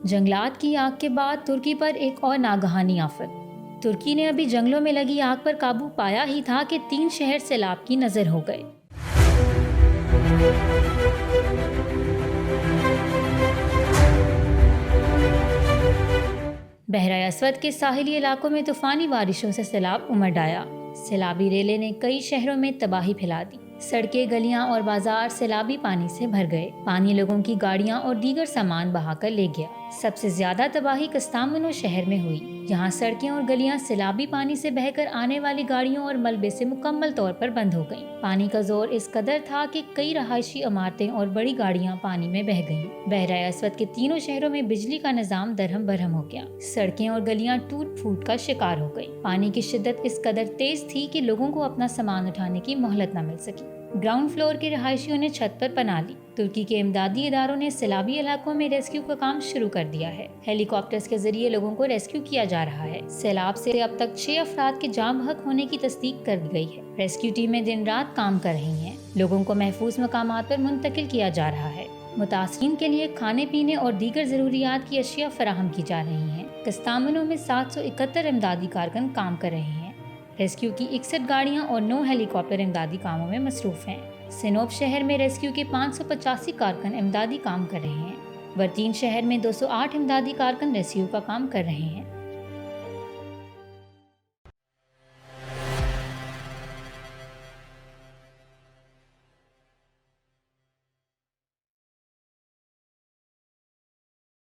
जंगलात की आग के बाद तुर्की पर एक और नागहानी आफत। तुर्की ने अभी जंगलों में लगी आग पर काबू पाया ही था कि 3 शहर सैलाब की नजर हो गए। बहरा अस्वद के साहिली इलाकों में तूफानी बारिशों से सैलाब उमड़ आया। सैलाबी रेले ने कई शहरों में तबाही फैला दी। सड़कें, गलियां और बाजार सैलाबी पानी से भर गए। पानी लोगों की गाड़ियां और दीगर सामान बहाकर ले गया। सबसे ज्यादा तबाही कस्तामनो शहर में हुई। यहाँ सड़कें और गलियां सैलाबी पानी से बहकर आने वाली गाड़ियों और मलबे से मुकम्मल तौर पर बंद हो गईं। पानी का जोर इस कदर था कि कई रहायशी इमारतें और बड़ी गाड़ियां पानी में बह गईं। बहरा अस्वद के तीनों शहरों में बिजली का निजाम दरहम बरहम हो गया। सड़कें और गलियां टूट फूट का शिकार हो गई। पानी की शिद्दत इस कदर तेज थी कि लोगों को अपना सामान उठाने की मोहलत न मिल सकी। ग्राउंड फ्लोर के रहायशियों ने छत पर पनाह ली। तुर्की के इमदादी इदारों ने सैलाबी इलाकों में रेस्क्यू का काम शुरू कर दिया है। हेलीकॉप्टर्स के जरिए लोगों को रेस्क्यू किया जा रहा है। सैलाब से अब तक 6 अफराद के जान बहक होने की तस्दीक कर दी गई है। रेस्क्यू टीमें दिन रात काम कर रही हैं। लोगों को महफूज मकामात पर मुंतकिल किया जा रहा है। मुतासिरीन के लिए खाने पीने और दीगर जरूरियात की अशिया फराहम की जा रही हैं। कस्तामनो में 771 इमदादी कारकुन काम कर रहे हैं। रेस्क्यू की 61 गाड़ियां और 9 हेलीकॉप्टर इमदादी कामों में मसरूफ हैं। सिनोप शहर में रेस्क्यू के 585 कारकुन इमदादी काम कर रहे हैं। वर्तीन शहर में 208 इमदादी कारकुन रेस्क्यू का काम कर रहे हैं।